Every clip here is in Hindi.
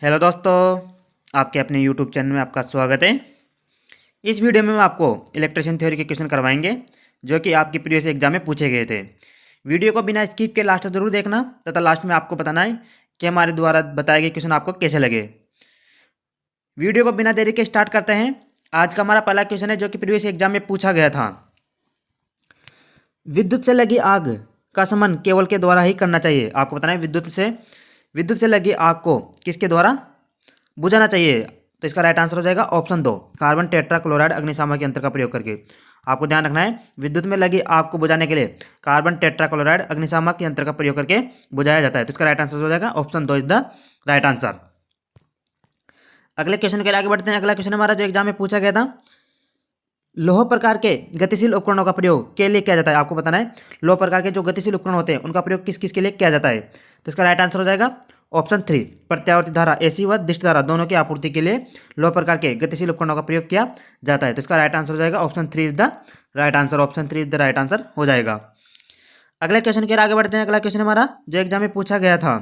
हेलो दोस्तों, आपके अपने यूट्यूब चैनल में आपका स्वागत है। इस वीडियो में हम आपको इलेक्ट्रिशियन थ्योरी के क्वेश्चन करवाएंगे जो कि आपकी प्रीवियस एग्जाम में पूछे गए थे। वीडियो को बिना स्किप के लास्ट तक जरूर देखना तथा लास्ट में आपको बताना है कि हमारे द्वारा बताए गए क्वेश्चन आपको कैसे लगे। वीडियो को बिना देरी के स्टार्ट करते हैं। आज का हमारा पहला क्वेश्चन है जो कि प्रीवियस एग्जाम में पूछा गया था। विद्युत से लगी आग का शमन केवल के द्वारा ही करना चाहिए। आपको बताना है विद्युत से लगी आग को किसके द्वारा बुझाना चाहिए। तो इसका राइट आंसर हो जाएगा ऑप्शन 2, कार्बन टेट्राक्लोराइड अग्निशामक यंत्र का प्रयोग करके। आपको ध्यान रखना है, विद्युत में लगी आग को बुझाने के लिए कार्बन टेट्राक्लोराइड अग्निशामक यंत्र का प्रयोग करके बुझाया जाता है। तो इसका राइट आंसर हो जाएगा option 2 is the right answer. अगले क्वेश्चन के लिए आगे बढ़ते हैं। अगला क्वेश्चन हमारा जो एग्जाम में पूछा गया था, लौह प्रकार के गतिशील उपकरणों का प्रयोग के लिए किया जाता है। आपको बताना है लौह प्रकार के जो गतिशील उपकरण होते हैं उनका प्रयोग किस किस के लिए किया जाता है। तो इसका राइट आंसर हो जाएगा ऑप्शन 3, प्रत्यावर्ती धारा एसी व दिष्ट धारा दोनों की आपूर्ति के लिए लौह प्रकार के गतिशील उपकरणों का प्रयोग किया जाता है। तो इसका राइट आंसर हो जाएगा option 3 is the right answer. Option 3 is the right answer हो जाएगा। अगले क्वेश्चन के आगे बढ़ते हैं। अगला क्वेश्चन हमारा जो एग्जाम में पूछा गया था,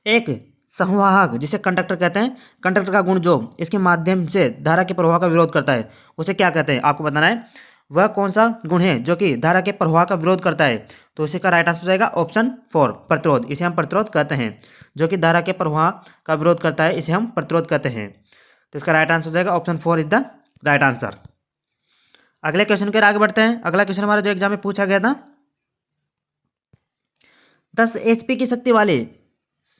एक संवाहक जिसे कंडक्टर कहते हैं, कंडक्टर का गुण जो इसके माध्यम से धारा के प्रवाह का विरोध करता है उसे क्या कहते हैं। आपको बताना है वह कौन सा गुण है जो कि धारा के प्रवाह का विरोध करता है। तो इसी का राइट आंसर हो जाएगा ऑप्शन 4, प्रतिरोध। इसे हम प्रतिरोध कहते हैं। जो कि धारा के प्रवाह का विरोध करता है इसे हम प्रतिरोध कहते हैं। तो इसका राइट आंसर हो जाएगा option 4 is the right answer. अगले क्वेश्चन के आगे बढ़ते हैं। अगला क्वेश्चन हमारा जो एग्जाम में पूछा गया था, 10 HP की शक्ति वाले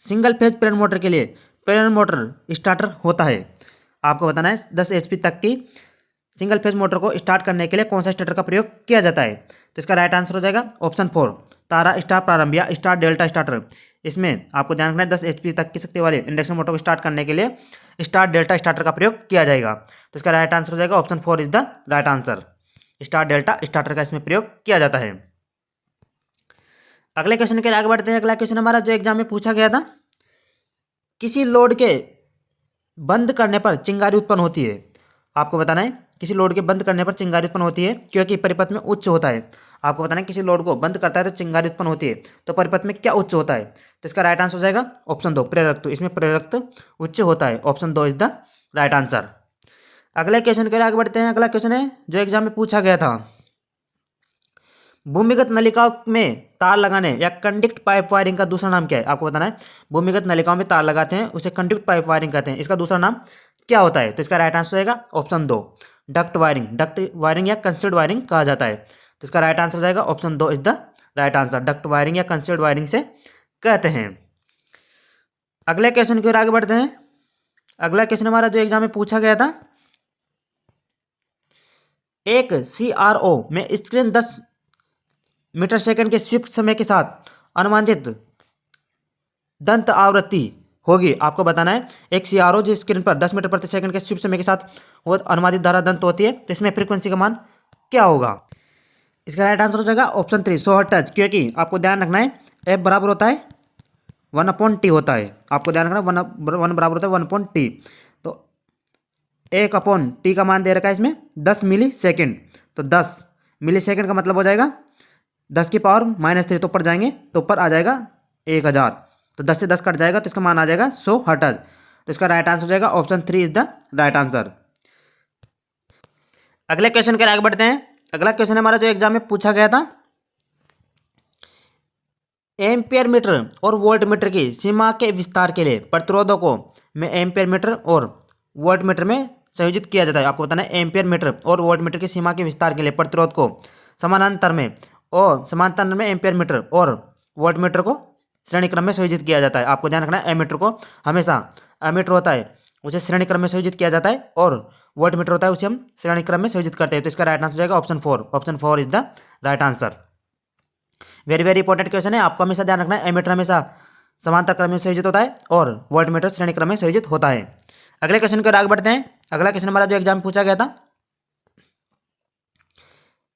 सिंगल फेज प्रेरण मोटर के लिए प्रेरण मोटर स्टार्टर होता है। आपको बताना है 10 HP तक की सिंगल फेज मोटर को स्टार्ट करने के लिए कौन सा स्टार्टर का प्रयोग किया जाता है। तो इसका राइट आंसर हो जाएगा ऑप्शन 4, तारा स्टार प्रारंभ या स्टार डेल्टा स्टार्टर। इसमें आपको ध्यान रखना है 10 HP तक की शक्ति वाले इंडक्शन मोटर को स्टार्ट करने के लिए स्टार डेल्टा स्टार्टर का प्रयोग किया जाएगा। तो इसका राइट आंसर हो जाएगा option 4 is the right answer. Star delta starter का इसमें प्रयोग किया जाता है। अगले क्वेश्चन के आगे बढ़ते हैं। अगला क्वेश्चन हमारा जो एग्जाम में पूछा गया था, किसी लोड के बंद करने पर चिंगारी उत्पन्न होती है। आपको बताना है किसी लोड के बंद करने पर चिंगारी उत्पन्न होती है क्योंकि परिपथ में उच्च होता है। आपको बताना है किसी लोड को बंद करता है तो चिंगारी उत्पन्न होती है, तो परिपथ में क्या उच्च होता है। तो इसका राइट आंसर हो जाएगा ऑप्शन 2, प्रेरक। तो इसमें प्रेरक उच्च होता है। Option 2 is the right answer. अगले क्वेश्चन के लिए आगे बढ़ते हैं। अगला क्वेश्चन है जो एग्जाम में पूछा गया था, भूमिगत नलिकाओं में तार लगाने या कंडक्ट पाइप वायरिंग का दूसरा नाम क्या है। आपको बताना है भूमिगत नलिकाओं में तार लगाते हैं उसे कंडक्ट पाइप वायरिंग कहते हैं। इसका दूसरा नाम क्या होता है। तो इसका राइट आंसर होगा option 2, duct wiring. Duct wiring या कंसील्ड वायरिंग कहा जाता है। तो इसका राइट आंसर हो जाएगा option 2 is the right answer. Duct wiring या कंसील्ड वायरिंग से कहते हैं। अगले क्वेश्चन की ओर आगे बढ़ते हैं। अगला क्वेश्चन हमारा जो एग्जाम में पूछा गया था, एक CRO में स्क्रीन 10 मीटर सेकंड के स्विफ्ट समय के साथ अनुमानित दंत आवृत्ति होगी। आपको बताना है एक CRO जो स्क्रीन पर 10 मीटर प्रति सेकंड के स्विफ्ट समय के साथ वो अनुमानित धारा दंत होती है, तो इसमें फ्रीक्वेंसी का मान क्या होगा। इसका राइट आंसर हो जाएगा ऑप्शन 3, 100 हर्ट्ज। क्योंकि आपको ध्यान रखना है F बराबर होता है 1/T होता है। आपको ध्यान रखना 1 बराबर होता है 1/T। तो 1/T का मान दे रखा है इसमें 10 मिली सेकेंड। तो 10 मिली सेकेंड का मतलब हो जाएगा 10 की पावर -3, तो ऊपर जाएंगे तो ऊपर आ जाएगा 1000। तो 10 से 10 कट जाएगा तो इसका मान आ जाएगा 100 हर्ट्ज। तो इसका राइट आंसर हो जाएगा option 3 is the right answer. अगले क्वेश्चन के आगे बढ़ते हैं। अगला क्वेश्चन हमारा जो एग्जाम में पूछा गया था, एम्पियर मीटर और वोल्ट मीटर की सीमा के विस्तार के लिए प्रतिरोधों को में एम्पियर मीटर और वोल्ट मीटर में संयोजित किया जाता है। आपको बताना है एम्पियर मीटर और वोल्ट मीटर की सीमा के विस्तार के लिए प्रतिरोध को समानांतर में एम्पियर मीटर और वोल्ट मीटर को श्रेणी क्रम में संयोजित किया जाता है। आपको ध्यान रखना है एमीटर को हमेशा एमीटर होता है उसे श्रेणी क्रम में संयोजित किया जाता है और वोल्ट मीटर होता है उसे हम श्रेणी क्रम में संयोजित करते हैं। तो इसका राइट आंसर हो जाएगा option 4। Option 4 is the right answer. Very very important question है। आपको हमेशा ध्यान रखना है एमीटर हमेशा समांतर क्रम में संयोजित होता है और वोल्ट मीटर श्रेणी क्रम में संयोजित होता है। अगले क्वेश्चन को आगे बढ़ते हैं। अगला क्वेश्चन हमारा जो एग्जाम पूछा गया था,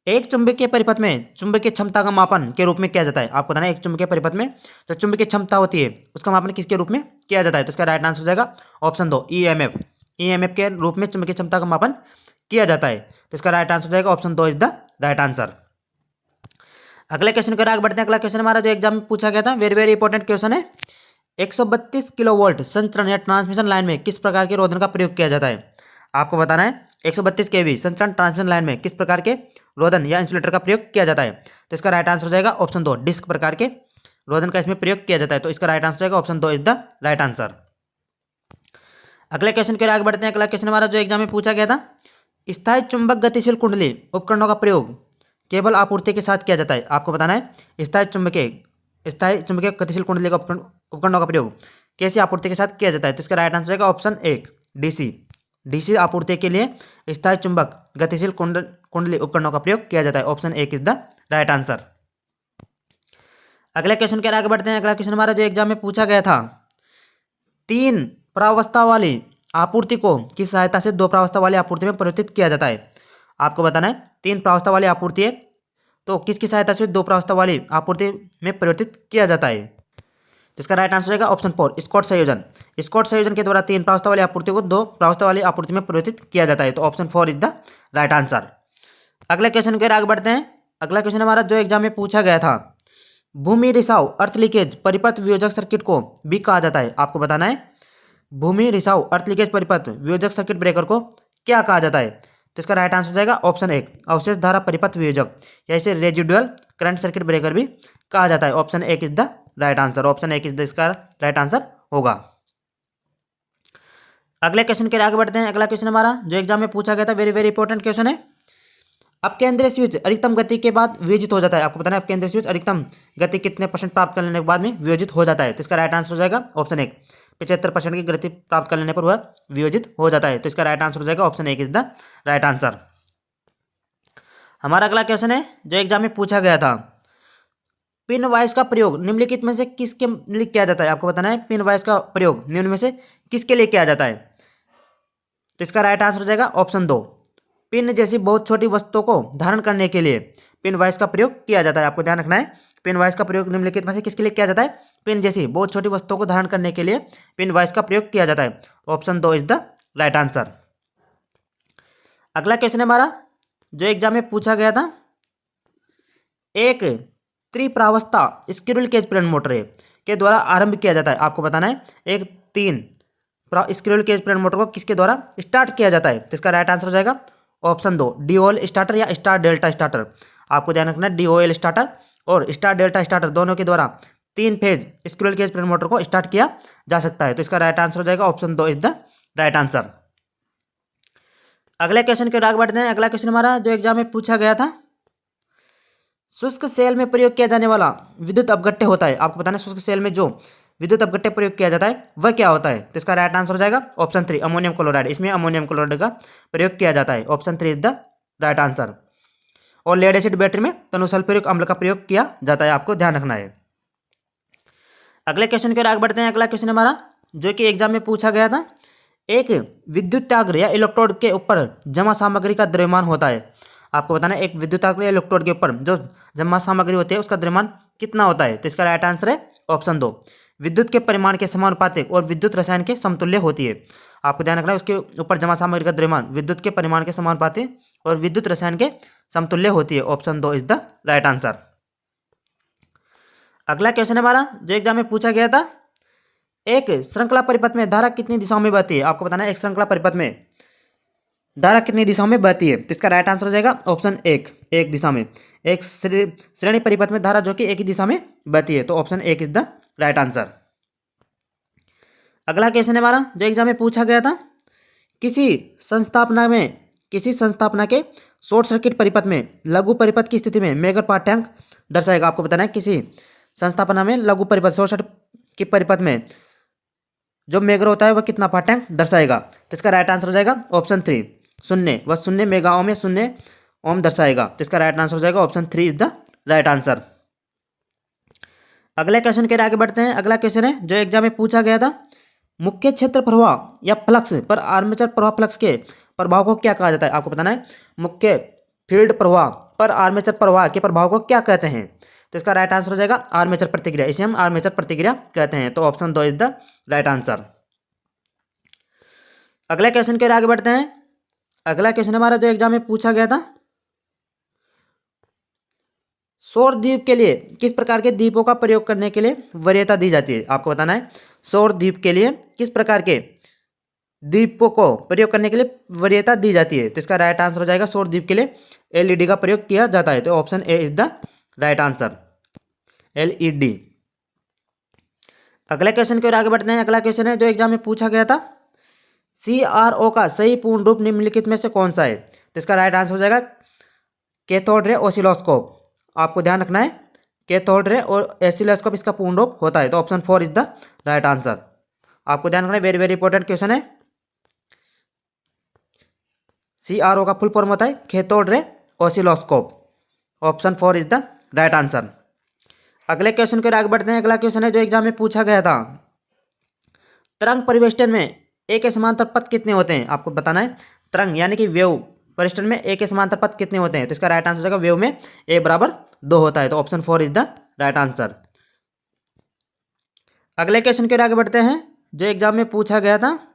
एक चुंबकीय परिपथ में चुंबकीय क्षमता का मापन के रूप में किया जाता है। आपको बताना है एक चुंबकीय परिपथ में जो चुंबकीय क्षमता होती है उसका मापन किसके रूप में किया जाता है। तो इसका राइट आंसर हो जाएगा ऑप्शन 2, EMF। EMF के रूप में चुंबकीय क्षमता का मापन किया जाता है। तो इसका राइट आंसर हो जाएगा option 2 is the right answer. अगले क्वेश्चन को आगे बढ़ते हैं। अगला क्वेश्चन हमारा जो एग्जाम में पूछा गया था, वेरी वेरी इंपॉर्टेंट क्वेश्चन है। 132 किलोवोल्ट संचरण या ट्रांसमिशन लाइन में किस प्रकार के रोधन का प्रयोग किया जाता है? आपको बताना है 132 केवी संचरण ट्रांसमिशन लाइन में किस प्रकार के रोधन या इंसुलेटर का प्रयोग किया जाता है? तो इसका राइट आंसर हो जाएगा ऑप्शन 2, डिस्क प्रकार के रोधन का इसमें प्रयोग किया जाता है। तो इसका राइट आंसर हो जाएगा option 2 is the right answer. अगले क्वेश्चन के लिए आगे बढ़ते हैं। अगला क्वेश्चन हमारा जो एग्जाम में पूछा गया था, स्थायी चुंबक गतिशील कुंडली उपकरणों का प्रयोग केबल आपूर्ति के साथ किया जाता है। आपको बताना है स्थायी चुंबकीय गतिशील कुंडली का उपकरणों का प्रयोग कैसी आपूर्ति के साथ किया जाता है? तो इसका राइट आंसर होगा ऑप्शन 1, डीसी आपूर्ति के लिए स्थायी चुंबक गतिशील कुंडली उपकरणों का प्रयोग किया जाता है। Option 1 is the right answer. अगले क्वेश्चन के आगे बढ़ते हैं। अगला क्वेश्चन हमारा जो एग्जाम में पूछा गया था, 3 प्रावस्था वाली आपूर्ति को किस सहायता से 2 प्रावस्था वाली आपूर्ति में परिवर्तित किया जाता है? आपको बताना है 3 प्रावस्था वाली आपूर्ति है तो किसकी सहायता से 2 प्रावस्था वाली आपूर्ति में परिवर्तित किया जाता है? तो इसका राइट आंसर होगा ऑप्शन 4, स्कॉट संयोजन। स्कॉट संयोजन के द्वारा 3 प्रावस्था वाली आपूर्ति को 2 प्रावस्था वाली आपूर्ति में परिवर्तित किया जाता है। तो option 4 is the right answer. अगले क्वेश्चन के आगे बढ़ते हैं। अगला क्वेश्चन हमारा जो एग्जाम में पूछा गया था, भूमि रिसाव अर्थ लीकेज परिपथ वियोजक सर्किट को भी कहा जाता है। आपको बताना है भूमि रिसाव अर्थ लीकेज परिपथ वियोजक सर्किट ब्रेकर को क्या कहा जाता है? तो इसका राइट आंसर हो जाएगा ऑप्शन 1, अवशेष धारा परिपथ वियोजक या इसे रेजिडुअल करंट सर्किट ब्रेकर भी कहा जाता है। Option 1 is the right answer. Option 1 is the इसका राइट आंसर होगा। अगले क्वेश्चन के आगे बढ़ते हैं। अगला क्वेश्चन हमारा जो एग्जाम में पूछा गया था, वेरी वेरी इंपॉर्टेंट क्वेश्चन है। अब केंद्रीय स्विच अधिकतम गति के बाद वियोजित हो जाता है। आपको बताना है अब केंद्रीय स्विच अधिकतम गति कितने % प्राप्त कर लेने के बाद में वियोजित हो जाता है? तो इसका राइट आंसर हो जाएगा ऑप्शन 1, 75% की गति प्राप्त कर लेने पर वह वियोजित हो जाता है। तो इसका राइट आंसर हो जाएगा option 1 is the right answer. हमारा अगला क्वेश्चन है जो एग्जाम में पूछा गया था, पिन वाइज का प्रयोग निम्नलिखित में से किसके लिए किया जाता है? आपको बताना है पिन वाइज का प्रयोग निम्न में से किसके लिए किया जाता है? तो इसका राइट आंसर हो जाएगा ऑप्शन 2, पिन जैसी बहुत छोटी वस्तुओं को धारण करने के लिए पिन वाइज का प्रयोग किया जाता है। आपको ध्यान रखना है पिन वाइज का प्रयोग निम्नलिखित में से किसके लिए किया जाता है? पिन जैसी बहुत छोटी वस्तुओं को धारण करने के लिए पिन वाइज का प्रयोग किया जाता है। Option 2 is the right answer. अगला क्वेश्चन है हमारा जो एग्जाम में पूछा गया था, एक त्रिप्रावस्था स्क्विरल केज प्रेरण मोटर के द्वारा आरंभ किया जाता है। आपको बताना है एक 3 स्क्विरल केज प्रेरण मोटर को किसके द्वारा स्टार्ट किया जाता है? तो इसका राइट आंसर हो जाएगा ऑप्शन 2, डीओएल स्टार्टर या स्टार डेल्टा स्टार्टर। आपको ध्यान रखना है डीओएल स्टार्टर और स्टार डेल्टा स्टार्टर दोनों के द्वारा 3 फेज स्क्विरल केज प्रेरण मोटर को स्टार्ट किया जा सकता है। तो इसका राइट आंसर हो जाएगा option 2 is the right answer. अगले क्वेश्चन के आगे बढ़ते हैं। अगला क्वेश्चन हमारा जो एग्जाम में पूछा गया था, शुष्क सेल में प्रयोग किया जाने वाला विद्युत अपघट्य होता है। आपको बताना है शुष्क सेल में जो विद्युत अपघट्य प्रयोग किया जाता है वह क्या होता है? तो इसका राइट आंसर हो जाएगा ऑप्शन 3, अमोनियम क्लोराइड। इसमें अमोनियम क्लोराइड का प्रयोग किया जाता है। Option 3 is the right answer. और लेड एसिड बैटरी में तनुसल्फ्यूरिक अम्ल का प्रयोग किया जाता है। आपको ध्यान रखना है। अगले क्वेश्चन के आगे बढ़ते हैं। अगला क्वेश्चन हमारा जो कि एग्जाम में पूछा गया था, एक विद्युताग्र या इलेक्ट्रोड के ऊपर जमा सामग्री का द्रव्यमान होता है। आपको बताना है एक विद्युताग्र या इलेक्ट्रोड के ऊपर जो जमा सामग्री होती है उसका द्रव्यमान कितना होता है? तो इसका राइट आंसर है ऑप्शन 2, विद्युत के परिमाण के समानुपातिक और विद्युत रसायन के समतुल्य होती है। आपको ध्यान रखना है उसके ऊपर जमा सामग्री का द्रव्यमान विद्युत के परिमाण के समानुपातिक और विद्युत रसायन के समतुल्य होती है। Option 2 is the right answer. अगला क्वेश्चन हमारा जो एग्जाम में पूछा गया था, एक श्रृंखला परिपथ में धारा कितनी दिशाओं में बहती है? आपको बताना है एक श्रृंखला परिपथ में धारा कितनी दिशाओं में बहती है? तो इसका राइट आंसर हो जाएगा ऑप्शन 1, एक दिशा में। एक श्रेणी परिपथ में धारा जो कि एक ही दिशा में बहती है। तो option 1 is the right answer. अगला क्वेश्चन हमारा जो एग्जाम में पूछा गया था, किसी संस्थापना के शॉर्ट सर्किट परिपथ में लघु परिपथ की स्थिति में मेगर पाठ्यांक दर्शाएगा। आपको बताना है किसी संस्थापना में लघु परिपथ शॉर्ट सर्किट की परिपथ में जो मेगर होता है वह कितना पाठ्यांक दर्शाएगा? तो इसका राइट आंसर हो जाएगा ऑप्शन 3, 0, वह 0 मेगा ओम या 0 ओम दर्शाएगा। तो इसका राइट आंसर हो जाएगा option 3 is the right answer. अगले क्वेश्चन के आगे बढ़ते हैं। अगला क्वेश्चन है जो एग्जाम में पूछा गया था, मुख्य क्षेत्र प्रवाह या फ्लक्स पर आर्मेचर प्रवाह फ्लक्स के प्रभाव को क्या कहा जाता है? आपको बताना है मुख्य फील्ड प्रवाह पर आर्मेचर प्रवाह के प्रभाव को क्या कहते हैं? तो इसका राइट आंसर हो जाएगा आर्मेचर प्रतिक्रिया। इसे हम आर्मेचर प्रतिक्रिया कहते हैं। तो option 2 is the right answer. अगले क्वेश्चन के आगे बढ़ते हैं। अगला क्वेश्चन हमारा जो एग्जाम में पूछा गया था, सौर द्वीप के लिए किस प्रकार के द्वीपों का प्रयोग करने के लिए वरीयता दी जाती है, आपको बताना है। सौर द्वीप के लिए किस प्रकार के द्वीपों को प्रयोग करने के लिए वरीयता दी जाती है, तो इसका राइट आंसर हो जाएगा सौर द्वीप के लिए एलईडी का प्रयोग किया जाता है। तो option A is the right answer, LED. अगले क्वेश्चन की ओर आगे बढ़ते हैं। अगला क्वेश्चन है जो एग्जाम में पूछा गया था, CRO का सही पूर्ण रूप निम्नलिखित में से कौन सा है, तो इसका राइट आंसर हो जाएगा कैथोड रे ऑसिलोस्कोप। आपको ध्यान रखना है, कैथोड रे और ऑसिलोस्कोप इसका पूर्ण रूप होता है। तो option 4 is the right answer. आपको ध्यान रखना है, वेरी वेरी इंपॉर्टेंट क्वेश्चन है। CRO का फुल फॉर्म होता है cathode ray oscilloscope. Option 4 is the right answer. अगले क्वेश्चन की ओर आगे बढ़ते हैं। अगला क्वेश्चन है जो एग्जाम में पूछा गया था, तरंग परिवेष्टन में ए के समांतर पथ कितने होते हैं, आपको बताना है। तरंग यानी कि वेव परिवेष्टन में ए के समांतर पथ कितने होते हैं, तो इसका राइट आंसर हो जाएगा वेव में ए बराबर 2 होता है। तो option 4 is the right answer. अगले क्वेश्चन की ओर आगे बढ़ते हैं जो एग्जाम में पूछा गया था,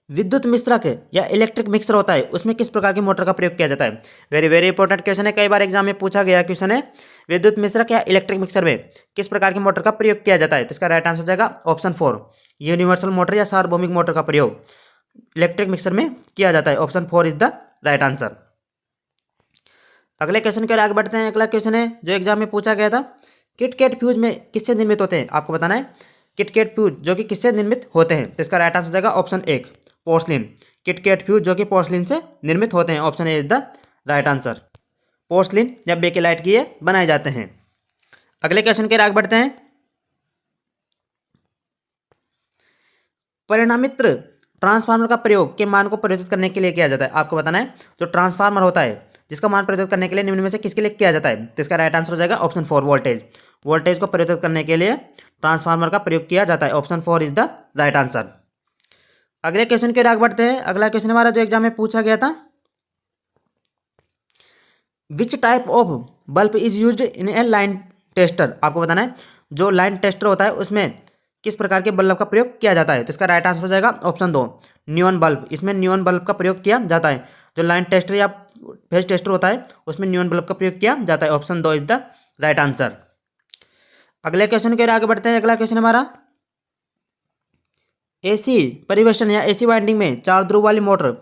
विद्युत मिश्रक या इलेक्ट्रिक मिक्सर होता है, उसमें किस प्रकार की मोटर का प्रयोग किया जाता है। वेरी वेरी इंपॉर्टेंट क्वेश्चन है, कई बार एग्जाम में पूछा गया क्वेश्चन है, विद्युत मिश्रक या इलेक्ट्रिक मिक्सर में किस प्रकार की मोटर का प्रयोग किया जाता है, तो इसका राइट आंसर हो जाएगा ऑप्शन 4 यूनिवर्सल मोटर या सार्वभौमिक मोटर का प्रयोग इलेक्ट्रिक मिक्सर में किया जाता है। Option 4 is the right answer. अगले क्वेश्चन की ओर आगे बढ़ते हैं। अगला क्वेश्चन है जो एग्जाम में पूछा गया था, किटकैट फ्यूज में किससे निर्मित होते हैं, आपको बताना है। किटकैट फ्यूज जो कि किससे निर्मित होते हैं, तो इसका राइट आंसर हो जाएगा ऑप्शन 1 पोर्सलिन। किटकैट फ्यूज जो कि पोर्सलिन से निर्मित होते हैं। Option A is the right answer. Porcelain या बेकेलाइट की ये बनाए जाते हैं। अगले क्वेश्चन के आगे बढ़ते हैं। परिणामित्र ट्रांसफार्मर का प्रयोग के मान को परिवर्तित करने के लिए किया जाता है, आपको बताना है। जो ट्रांसफार्मर होता है जिसका मान परिवर्तित करने के लिए निम्न में से किसके लिए किया जाता है, तो इसका राइट आंसर हो जाएगा ऑप्शन 4 वोल्टेज। वोल्टेज को परिवर्तित करने के लिए ट्रांसफार्मर का प्रयोग किया जाता है। Option 4 is the right answer. अगले क्वेश्चन के आगे बढ़ते हैं। अगला क्वेश्चन हमारा जो एग्जाम में पूछा गया था, which type of bulb is used in A line tester, आपको बताना है। जो लाइन टेस्टर होता है उसमें किस प्रकार के बल्ब का प्रयोग किया जाता है, तो इसका राइट आंसर हो जाएगा ऑप्शन 2 न्यून बल्ब। इसमें न्यून बल्ब का प्रयोग किया जाता है। जो लाइन टेस्टर या फेज टेस्टर होता है उसमें न्यून बल्ब का प्रयोग किया जाता है। Option 2 is the right answer. अगले क्वेश्चन के आगे बढ़ते हैं। अगला क्वेश्चन हमारा, एसी परिवेष्टन या एसी वाइंडिंग में 4 ध्रुव वाली मोटर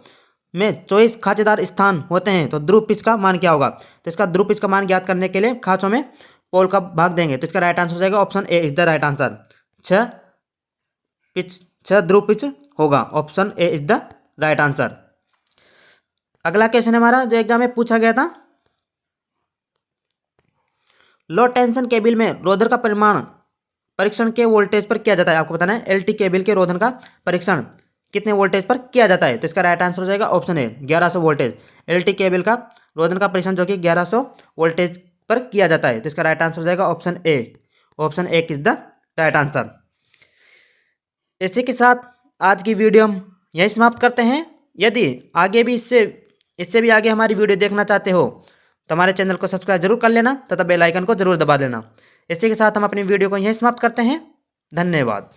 में 24 खांचेदार स्थान होते हैं, तो ध्रुव पिच का मान क्या होगा, तो इसका ध्रुव पिच का मान ज्ञात करने के लिए खांचों में पोल का भाग देंगे, तो इसका राइट आंसर हो जाएगा option A is the right answer. 6 ध्रुव पिच होगा। Option A is the right answer. अगला क्वेश्चन हमारा जो एग्जाम में पूछा गया था, लो टेंशन केबल में रोधन का परिमाण परीक्षण के वोल्टेज पर किया जाता है, आपको बताना है। एलटी केबल के रोधन का परीक्षण कितने वोल्टेज पर किया जाता है, तो इसका राइट आंसर हो जाएगा ऑप्शन ए 1100 वोल्टेज। एलटी केबल का रोधन का परीक्षण जो कि 1100 वोल्टेज पर किया जाता है, तो इसका राइट आंसर हो जाएगा option A. Option A is the right answer. इसी के साथ आज की वीडियो हम यहीं समाप्त करते हैं। यदि आगे भी इससे भी आगे हमारी वीडियो देखना चाहते हो तो हमारे चैनल को सब्सक्राइब जरूर कर लेना तथा बेल आइकन को जरूर दबा देना। इसी के साथ हम अपनी वीडियो को यहीं समाप्त करते हैं। धन्यवाद।